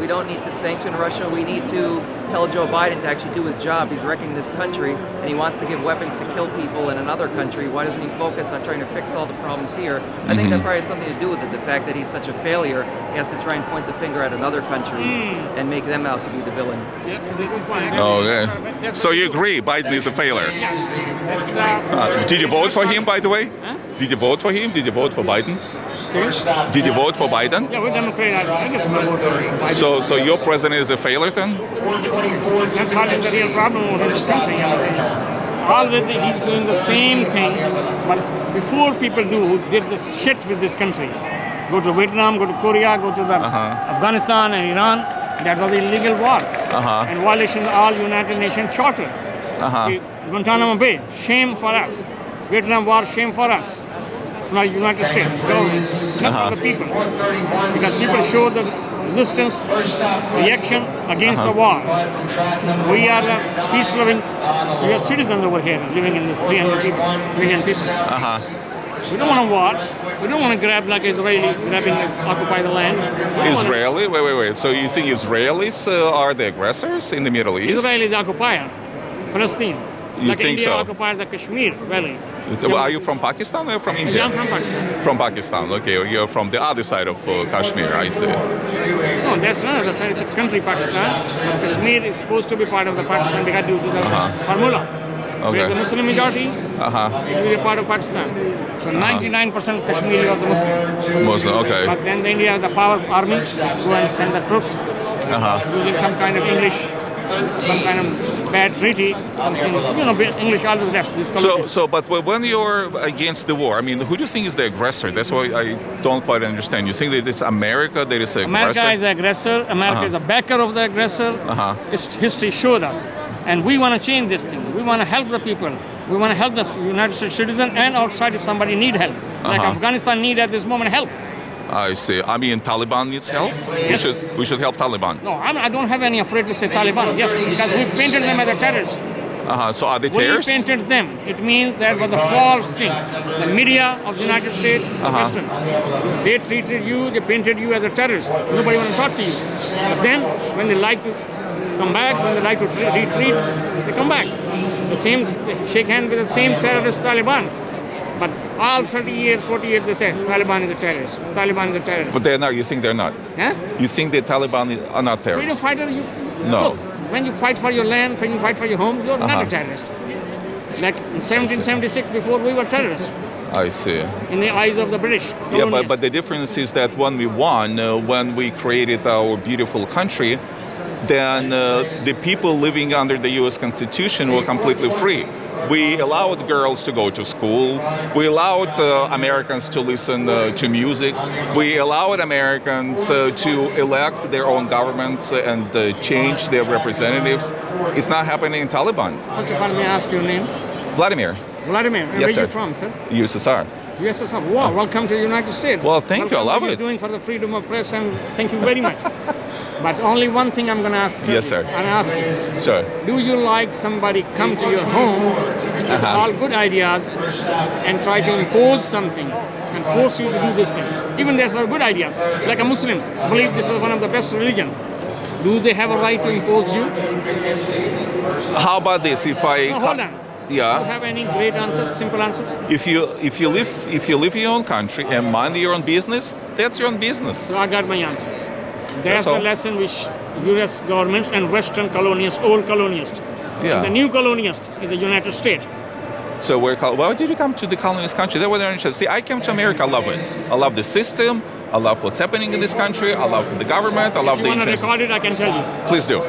we don't need to sanction Russia. We need to tell Joe Biden to actually do his job. He's wrecking this country, and he wants to give weapons to kill people in another country. Why doesn't he focus on trying to fix all the problems here? I think that probably has something to do with it, the fact that he's such a failure. He has to try and point the finger at another country and make them out to be the villain. Okay. So you agree Biden is a failure? Did you vote for him, by the way? Did you vote for him? Did you vote for Biden? Sorry? Did you vote for Biden? Yeah, we're Democrat. I guess we'll vote for Biden. So your president is a failure then? That's hardly the real problem in this country. Already he's doing the same thing, but before people who did this shit with this country, go to Vietnam, go to Korea, go to the Afghanistan and Iran, that was illegal war and violation of all United Nations Charter. Guantanamo Bay, shame for us. Vietnam War, shame for us. From the United States government, it's not for the people. Because people show the resistance, reaction against the war. We are peace-loving U.S. citizens over here, living in the 300 million people. We don't want a war. We don't want to grab like Israeli, occupy the land. Israeli? Wait. So you think Israelis are the aggressors in the Middle East? Israel is occupier, Palestine. You like think India so? occupied the Kashmir Valley. Are you from Pakistan or from India? Yeah, I'm from Pakistan. From Pakistan, okay. You're from the other side of Kashmir, I see. No, that's not the side. It's a country, Pakistan. But Kashmir is supposed to be part of the Pakistan because due to the formula. Okay. Where the Muslim majority, it will be a part of Pakistan. So 99% Kashmiri was the Muslim. Muslim, okay. But then the India has the power of army go and send the troops using some kind of English, some kind of bad treaty, something, English always left this country. But when you're against the war, I mean, who do you think is the aggressor? That's why I don't quite understand. You think that it's America that is the aggressor? America is the aggressor. America is a backer of the aggressor. History showed us. And we want to change this thing. We want to help the people. We want to help the United States citizen and outside if somebody need help. Like Afghanistan need at this moment help. I see. I mean, Taliban needs help? Yes. We should help Taliban. No, I don't have any afraid to say Taliban. Yes, because we painted them as a terrorist. So are they terrorists? We painted them. It means that was a false thing. The media of the United States, the Western, they treated you, they painted you as a terrorist. Nobody want to talk to you. But then, when they like to come back, when they like to retreat, they come back. They shake hands with the same terrorist Taliban. But all 30 years, 40 years, they said Taliban is a terrorist. Taliban is a terrorist. But they're not. You think they're not? Huh? You think the Taliban are not terrorists? Freedom fighter, No. Look, when you fight for your land, when you fight for your home, you're not a terrorist. Like in 1776, before we were terrorists. I see. In the eyes of the British. Yeah, but the difference is that when we won, when we created our beautiful country, then the people living under the U.S. Constitution were completely free. We allowed girls to go to school. We allowed Americans to listen to music. We allowed Americans to elect their own governments and change their representatives. It's not happening in Taliban. First of all, may I ask your name? Vladimir. Vladimir. And Yes, where are sir. you from, sir? USSR. USSR. Wow, welcome to the United States. Well, thank you. I love What it. you're doing for the freedom of press, and thank you very much. But only one thing I'm going to ask. Yes, sir. I'm ask you. Sure. Do you like somebody come to your home with all good ideas and try to impose something and force you to do this thing? Even there's a good idea. Like a Muslim, believe this is one of the best religion. Do they have a right to impose you? How about this? If I No, hold on. Yeah. Do you have any great answer, simple answer? If you live in your own country and mind your own business, that's your own business. So I got my answer. That's That's the all. lesson which U.S. governments and Western colonialists, old colonialists. Yeah. And the new colonialist is the United States. So why did you come to the colonist country? That was interesting. See, I came to America. I love it. I love the system. I love what's happening in this country. I love the government. I love If the you want to interest. record it, I can tell you. Please do.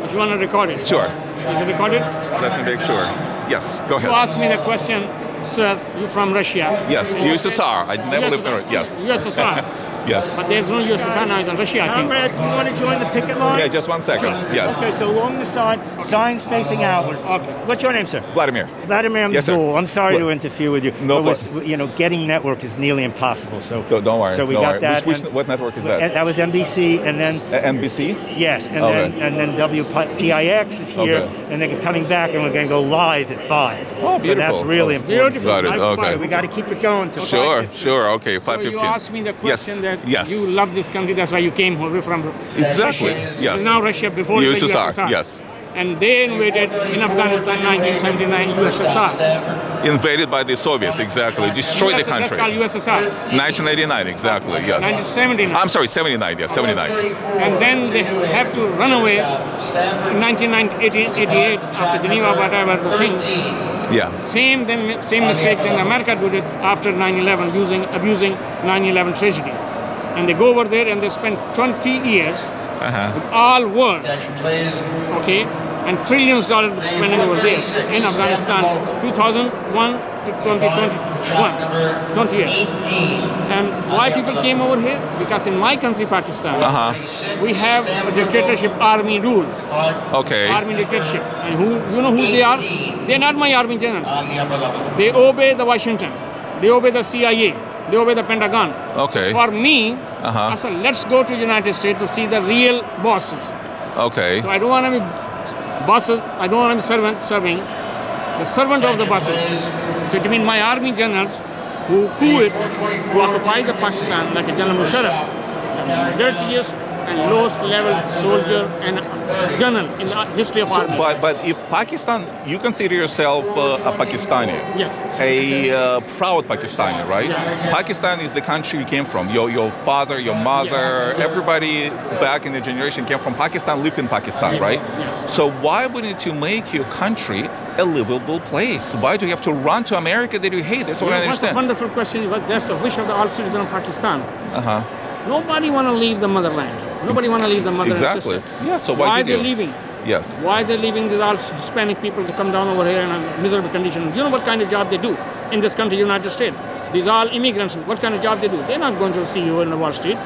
If you want to record it. Sure. Is it recorded? Let me make sure. Yes. Go You ahead. asked me the question, sir, you're from Russia. Yes. And you USSR. I never lived in USSR. Yes. USSR. Yes. But there's no USSR now, it's in Russia, I think. Comrade, do you want to join the picket line? Yeah. Just 1 second. Yeah. Okay, so along the side, signs facing outward. Okay. What's your name, sir? Vladimir. Vladimir Yes, sir. Mzul. I'm sorry What? to interfere with you. No but problem. getting network is nearly impossible. So Don't worry. So we don't got worry. that. What network is and that? that was NBC, and then NBC. yes, and Okay. then WPIX is here, Okay. and they're coming back, and we're going to go live at 5. Oh, So beautiful. that's really Oh, important. Beautiful. Got it. High Okay. five. So we got to keep it going. Till Sure. 5:15. Sure. Okay. So 5:15. you asked me the question that that Yes. you love this country, that's why you came over from Exactly, Russia. yes. So now Russia, before it was USSR, USSR. yes. And they invaded in Afghanistan 1979 USSR. Invaded by the Soviets, exactly. Destroyed the country. That's called USSR. 1989, exactly, yes. 1979. I'm sorry, 79, yes, 79. And then they have to run away in 1988 after Geneva, whatever the thing. Yeah. Same mistake then America did it after 9/11, abusing 9/11 tragedy. And they go over there and they spend 20 years with all world, okay, and trillions of dollars spending over there in Afghanistan, 2001 to 2021, 20 years. And why people came over here? Because in my country, Pakistan, we have a dictatorship army rule. Okay. Army dictatorship. And you know who they are? They're not my army generals. They obey the Washington. They obey the CIA. They obey the Pentagon. Okay. For me, I said, let's go to United States to see the real bosses. Okay. So I don't want to be bosses. I don't want to be serving the servant of the bosses. So it means my army generals who occupy the Pakistan, like a General Musharraf, the dirtiest and lowest level soldier and general in the history of army. But if Pakistan, you consider yourself a Pakistani. Yes. A proud Pakistani, right? Yeah. Pakistan is the country you came from. Your father, your mother, everybody back in the generation came from Pakistan, lived in Pakistan, right? Yeah. So why wouldn't you make your country a livable place? Why do you have to run to America that you hate? That's what I What's a understand. wonderful question. But that's the wish of the all citizens of Pakistan. Nobody want to leave the motherland. Nobody want to leave the mother and Exactly. sister. Yeah, so why did they're you? leaving? Yes. Why they're leaving these all Hispanic people to come down over here in a miserable condition? You know what kind of job they do in this country, United States? These all immigrants, what kind of job they do? They're not going to the CEO in the Wall Street.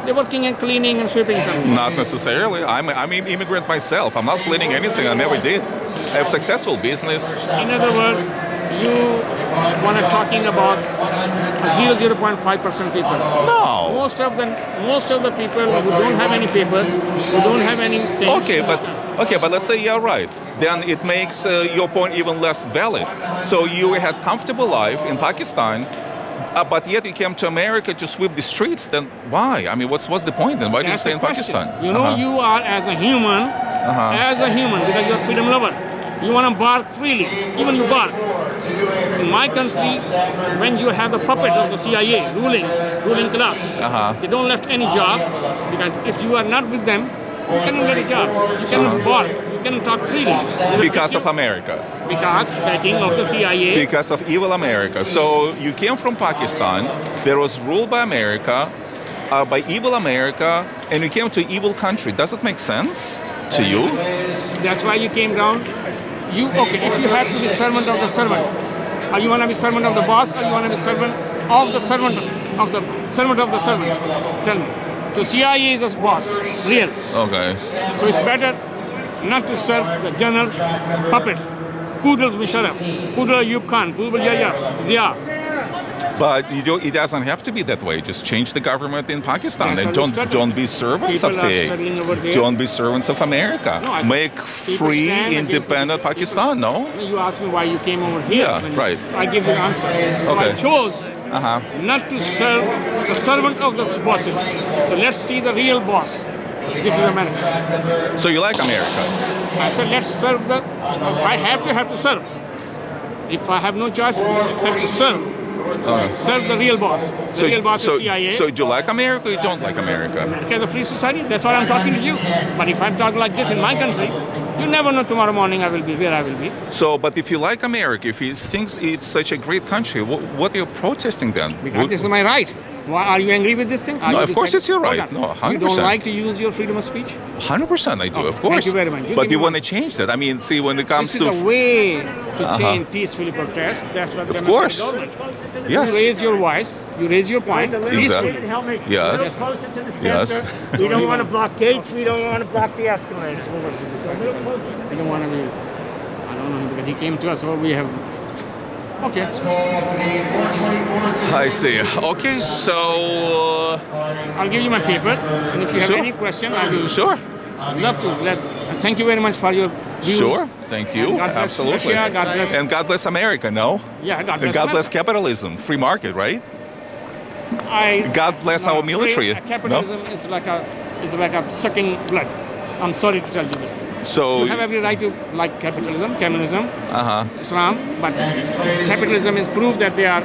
They're working and cleaning and sweeping something. Not necessarily. I'm an immigrant myself. I'm not cleaning anything. I never did. I have successful business. In other words, you want to talking about 0.5% people. No. Most of the people who don't have any papers, who don't have anything. Okay, but let's say you're right. Then it makes your point even less valid. So you had comfortable life in Pakistan, but yet you came to America to sweep the streets. Then why? I mean, what's the point then? Why do you That's stay the in question. Pakistan? You know, you are as a human, because you're a freedom lover. You want to bark freely, even you bark. In my country, when you have the puppet of the CIA ruling class, they don't left any job, because if you are not with them, you cannot get a job. You cannot bark. You cannot talk freely. Because of America. Because backing of the CIA. Because of evil America. So you came from Pakistan, that was ruled by America, by evil America, and you came to an evil country. Does it make sense to you? That's why you came down. If you have to be servant of the servant, or you want to be servant of the boss, or you want to be servant of the servant of the servant of the servant? Tell me. So CIA is a boss, real. Okay. So it's better not to serve the generals, puppet, Poodles Musharraf, Poodle Ayub Khan, Poodle Yahya, Zia. But it doesn't have to be that way. Just change the government in Pakistan That's and what don't be servants of People are CIA. struggling over there. Don't be servants of America. No, Make people free, stand against independent the- Pakistan. No. You asked me why you came over here. Yeah, right. I give you the answer. So I Okay. chose not to serve the servant of the bosses. So let's see the real boss. This is America. So you like America? I said let's serve the. I have to serve. If I have no choice except to serve the real boss. The real boss is CIA. So do you like America or you don't like America? America is a free society. That's why I'm talking to you. But if I'm talking like this in my country, you never know tomorrow morning I will be where I will be. So, but if you like America, if you think it's such a great country, what are you protesting then? Because this is my right. Why, are you angry with this thing? No, of course it's your right. Hold on. No, 100%. You don't like to use your freedom of speech? 100% I do, of course. Thank you very much. But you want to change that. I mean, see, when it comes This is to... the way to change peacefully protest. That's what the Of course. government. Yes. You raise your voice. You raise your point. Exactly. Peacefully. Help me. Yes. Closer to the Yes. center. We don't want to block gates. We don't want to block the escalators. I don't want to be. I don't know because he came to us. Well, we have. Okay. I see. Okay, so... I'll give you my paper, and if you have Sure. any question, I will Sure. love to. Thank you very much for your views. Sure. Thank you. God bless Absolutely. Russia, God bless. And God bless America, no? Yeah, God And bless. God America. bless capitalism, free market, right? God bless our military. Capitalism is like a sucking blood. I'm sorry to tell you this thing. So You have every right to like capitalism, communism, uh-huh. Islam, but capitalism is proof that they are.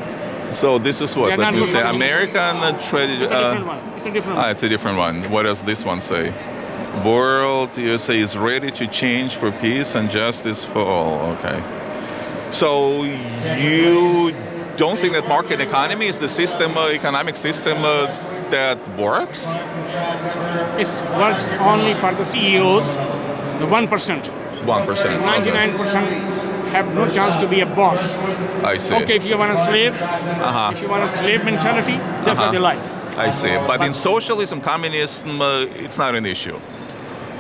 So this is what, They're let not me good say, for the American trade. It's a different one. It's a different one. It's a different one. What does this one say? World, you say, is ready to change for peace and justice for all. Okay. So you don't think that market economy is the system, economic system that works? It works only for the CEOs, the 1%. 1%. 99% have no chance to be a boss. I see. Okay, if you want a slave, if you want a slave mentality, that's what they like. I see. But in socialism, communism, it's not an issue.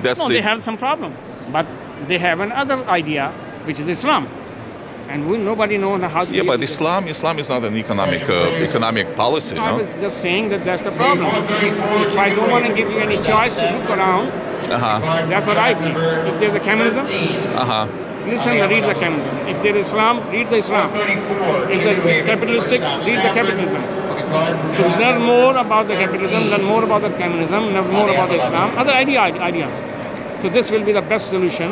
That's No, they have some problem, but they have another idea, which is Islam, and nobody knows how to. Yeah, deal but with it. Islam is not an economic policy, I no? was just saying that that's the problem. If I don't want to give you any choice to look around, that's what I believe. If there's a communism, listen, read the communism. If there is Islam, read the Islam. If there's capitalistic, read the capitalism. To learn more about the capitalism, learn more about the communism, learn more about the Islam, other ideas. So this will be the best solution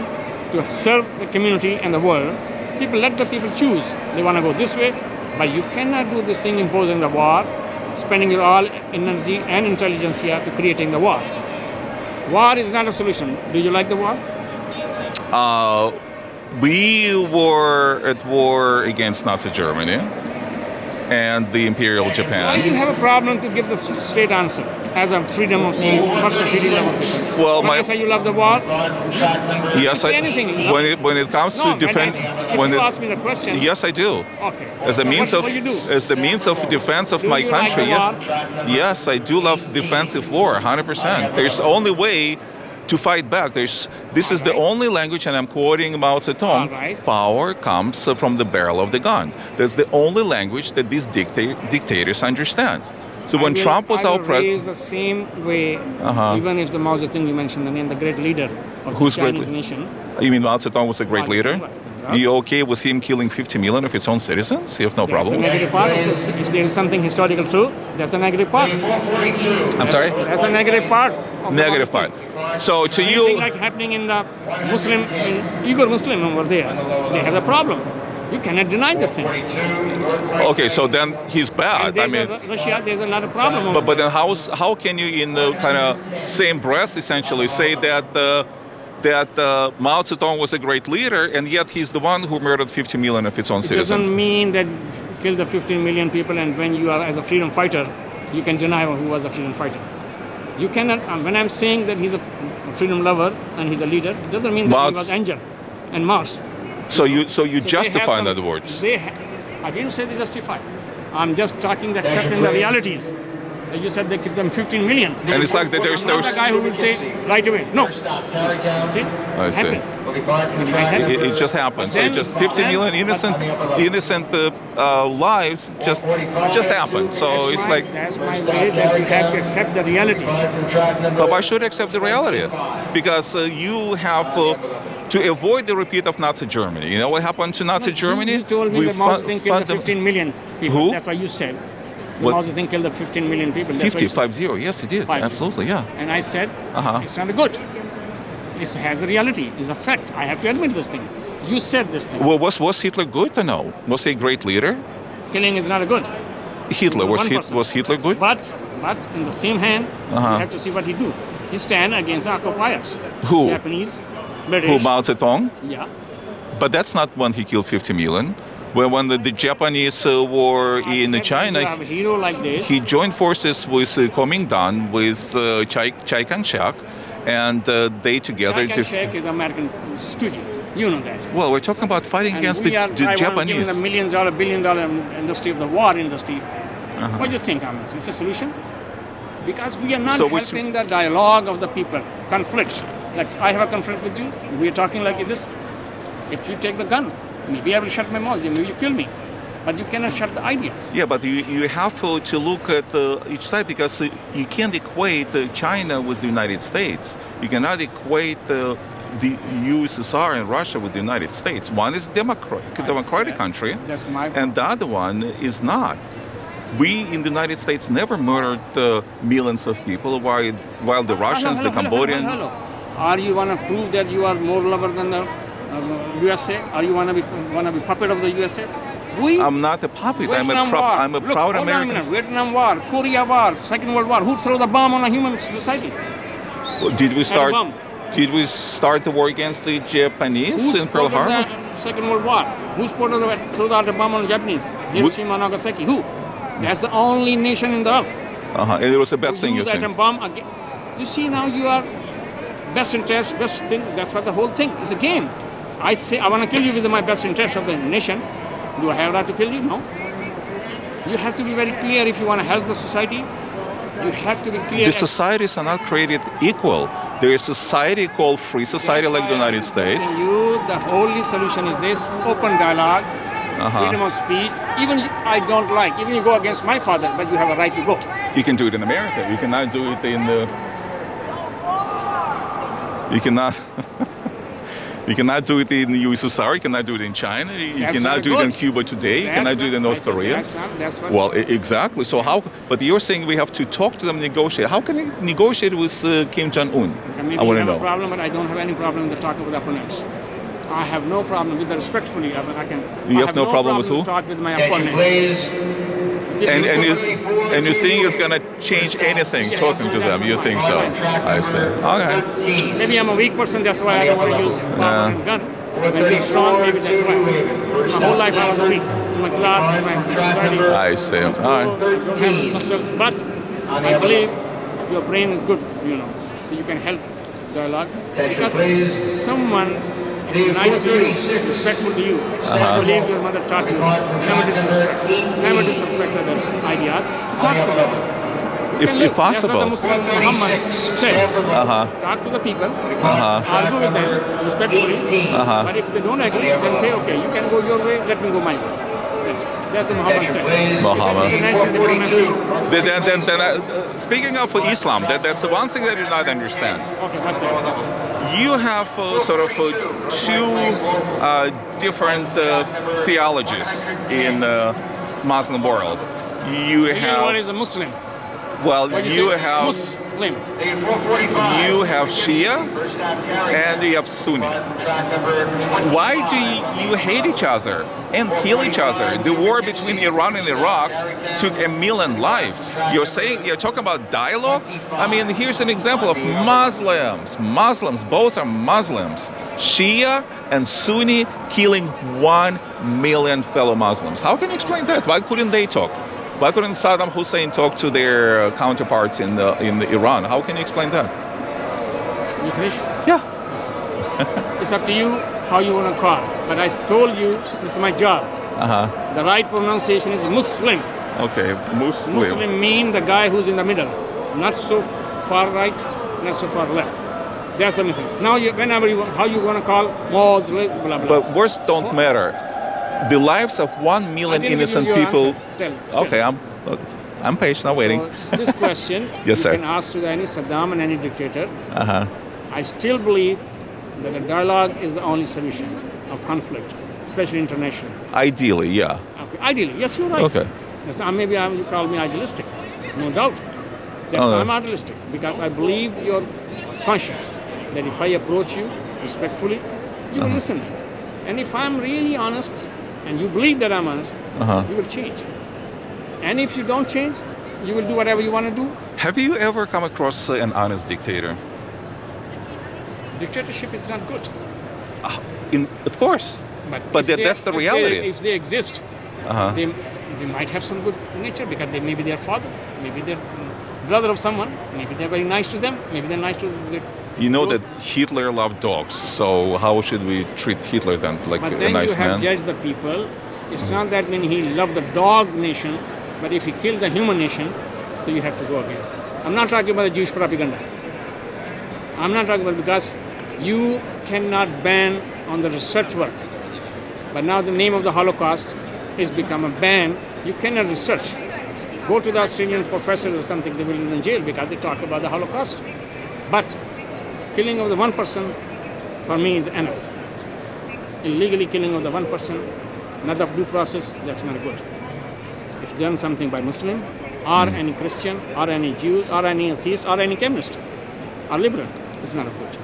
to serve the community and the world. Let the people choose. They want to go this way, but you cannot do this thing imposing the war, spending your all energy and intelligence here to creating the war. War is not a solution. Do you like the war? We were at war against Nazi Germany and the Imperial I Japan. do have a problem to give the straight answer as a freedom of person. Well, When I say you love the war, yes, say anything. when it comes to defense, if you ask me the question, yes, I do. okay. As a means of what you do? as the means of defense of Do my you like country, the yes, yes, I do love defensive war, 100%. There's only way to fight back. This is the only language, and I'm quoting Mao Zedong. Alright. Power comes from the barrel of the gun. That's the only language that these dictators understand. So when Trump was our president, the same way, even if the Mao Zedong you mentioned the name, the great leader of Who's the great Chinese leader? nation. you mean Mao Zedong was a great Mao leader? Zedong, You okay with him killing 50 million of its own citizens? You have no That's problem the with it? negative part. If there is something historical true, that's the negative part. I'm sorry? That's the negative part. of the Negative Mao part. Zedong. So to Same you, thing like happening in the Uyghur Muslim over there. They have a problem. You cannot deny this thing. okay, so then he's bad. I mean, Russia, there's a lot of problem. over but then how can you, in the kind of same breath, essentially say that Mao Zedong was a great leader, and yet he's the one who murdered 50 million of its own It citizens? doesn't mean that you kill the 15 million people, and when you are as a freedom fighter, you can deny who was a freedom fighter. You cannot. When I'm saying that he's a freedom lover and he's a leader, it doesn't mean that he was angel and Mars. So you So they justify, have in some- other words. I didn't say they justify. I'm just talking, accepting the realities. You said they give them 15 million. And it's like that I'm not the guy who will say right away, no. See? I see. Happened. It might happen. It just happened. So Then- just 50 million innocent lives just happened. So it's like, That's my way, that you have to accept the reality. but why should I accept the reality? Because you have to avoid the repeat of Nazi Germany. You know what happened to Nazi Germany? You told me that Mao Zedong killed the 15 million people. Who? That's what you said. What? Mao Zedong killed the 15 million people. That's what 50, you said. 50. Yes, he did. 50. Absolutely, yeah. And I said, it's not good. This has a reality. It's a fact. I have to admit this thing. You said this thing. Well, was Hitler good or no? Was he a great leader? Killing is not good. Hitler, was 1%. Hitler good? But in the same hand, you have to see what he do. He stand against the occupiers. Who? Japanese, British. Who, Mao Zedong? Yeah. But that's not when he killed 50 million. When the Japanese were in I said, China, you have a hero like this. he joined forces with Kuomintang, with Chiang Kai-shek, and they together... Chiang Kai-shek is American stooge. You know that. Well, we're talking about fighting And against we the are Taiwan Japanese. giving the million-dollar, billion-dollar industry of the war industry. What do you think, Ahmed? It's a solution? Because we are not So helping the dialogue of the people. Conflicts. Like I have a conflict with you. We are talking like this. If you take the gun, maybe I will shut my mouth. Maybe you kill me. But you cannot shut the idea. Yeah, but you have to look at each side, because you can't equate China with the United States. You cannot equate the USSR and Russia with the United States. One is democratic country, That's my and the other one is not. We in the United States never murdered millions of people, while the Russians, the Cambodians. Hello. Are you want to prove that you are more lover than the USA? Are you want to be puppet of the USA? I'm not a puppet. I'm a proud American. Vietnam War, Korea War, Second World War. Who threw the bomb on a human society? Did we start? Did we start the war against the Japanese in Pearl Harbor? The Second World War. Who threw out the bomb on the Japanese? Hiroshima and Nagasaki. Who? That's the only nation in the earth. And it was a bad thing, you think? Atom bomb again. You see now you are best interest, best thing. That's what the whole thing is a game. I say I want to kill you with my best interest of the nation. Do I have right to kill you? No. You have to be very clear if you want to help the society. You have to be clear. The societies are not created equal. There is a society called free society like the United States. The only solution is this: open dialogue, freedom of speech. Even I don't like, even you go against my father, but you have a right to go. You can do it in America. You cannot do it in the. You cannot. You cannot do it in the USSR. You cannot do it in China. You cannot do it in Cuba today. You cannot do it in North Korea. That's well, exactly. So how? But you're saying we have to talk to them, negotiate. How can you negotiate with Kim Jong-un? Maybe I want to know. A problem, but I don't have any problem with talking with opponents. I have no problem with respectfully. I can. You have no problem with who? Talk with my opponents. And you think it's gonna change anything talking to them? You think so? I see. Okay. Maybe I'm a weak person. That's why I don't want to use power and gun. When you're strong, maybe that's why. My whole life I was weak. In my class, in my society. I see. All right. Don't have muscles, but I believe your brain is good. So you can help dialogue because someone. Nice to you, respectful to you. I believe your mother taught you never disrespect others' ideas. Talk to them. If possible. That's what the Muslim Muhammad said. Talk to the people, argue with them respectfully. But if they don't agree, then say, okay, you can go your way, let me go my way. That's the Muhammad said. Muhammad. Then, speaking of Islam, that's the one thing that you not understand. Okay, what's that? You have two different theologies in Muslim world. You have. What is a Muslim? Well, you have. Muslim. You have Shia and you have Sunni. Why do you hate each other and kill each other? The war between Iran and Iraq took 1 million lives. You're talking about dialogue? I mean, here's an example of Muslims, both are Muslims. Shia and Sunni killing 1 million fellow Muslims. How can you explain that? Why couldn't they talk? Why couldn't Saddam Hussein talk to their counterparts in Iran? How can you explain that? You finish? Yeah. It's up to you how you want to call. But I told you this is my job. The right pronunciation is Muslim. Okay, Muslim. Muslim mean the guy who's in the middle, not so far right, not so far left. That's the Muslim. Now, how you want to call Muslim, blah blah. But words don't matter. The lives of 1 million innocent people. Okay, I'm patient. I'm waiting. So this question, yes, sir. You can ask to any Saddam and any dictator. I still believe that the dialogue is the only solution of conflict, especially international. Ideally, yeah. Okay, ideally, yes, you're right. Okay. Yes, maybe you call me idealistic, no doubt. That's why I'm idealistic because I believe you're conscious that if I approach you respectfully, you will listen. And if I'm really honest, and you believe that I'm honest, you will change. And if you don't change, you will do whatever you want to do. Have you ever come across an honest dictator? Dictatorship is not good. Of course. But that's the reality. If they exist, they might have some good nature because maybe their father, maybe their brother of someone, maybe they're very nice to them, maybe they're nice to their. You know that Hitler loved dogs, so how should we treat Hitler then, like a nice man? But then you have judged the people. It's not that when he loved the dog nation, but if he killed the human nation, so you have to go against. I'm not talking about the Jewish propaganda. I'm not talking about because you cannot ban on the research work. But now the name of the Holocaust has become a ban. You cannot research. Go to the Australian professor or something, they will be in jail because they talk about the Holocaust. But killing of the one person, for me, is enough. Illegally killing of the one person, not the due process, that's not good. It's done something by Muslim, or any Christian, or any Jews, or any atheist, or any communist, or liberal. It's not a good.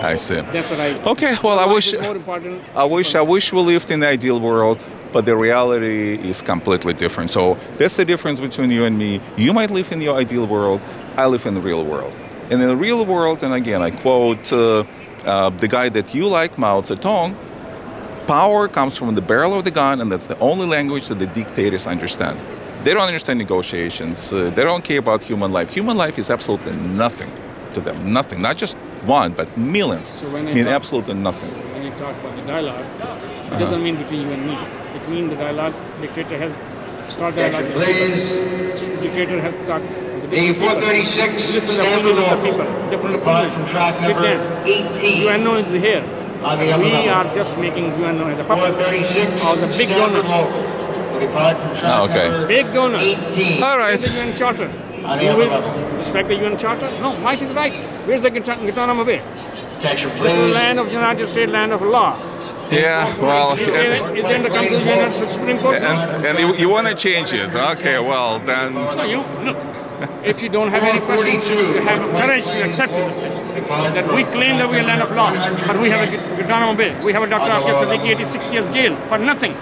I see. That's what I. Okay, well, I wish More important. I wish we lived in the ideal world, but the reality is completely different. So that's the difference between you and me. You might live in your ideal world. I live in the real world. And in the real world, and again, I quote the guy that you like, Mao Zedong, power comes from the barrel of the gun, and that's the only language that the dictators understand. They don't understand negotiations. They don't care about human life. Human life is absolutely nothing to them. Nothing. Not just one, but millions. So when I mean talk- absolutely nothing. When you talk about the dialogue, it doesn't mean between you and me. It means the dialogue. Dictator has start dialogue. With people. Dictator has to talk. With different people. A436, Listen to the stand opinion of the alone. people. Different Depart from opinion. track Sit number there. 18. UNO is here. On the upper We level. are just making UNO as a puppet. 436, Or the big stand donors. alone. Depart from track Okay. number Big donors. 18. All right. The UN Charter. On the Do upper we level. respect the UN Charter? No, might is right. Where's the Guantanamo Bay? Attention, This is the please. land of United States, land of law. Yeah, well, Is there in the country of the United States Supreme Court? and you want to change it. Okay, well, then, No, you look. If you don't have any questions, you have courage to accept this thing. That we claim that we are land of law, but we have a Guantanamo Bay. We have a Dr. Afia Siddiqui, 86 years jail for nothing.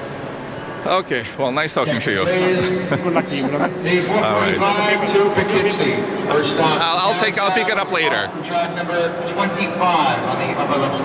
okay, well, nice talking to you. Good luck to you, brother. The 445 to Poughkeepsie. First stop. I'll pick it up later. Track number 25 on the upper level.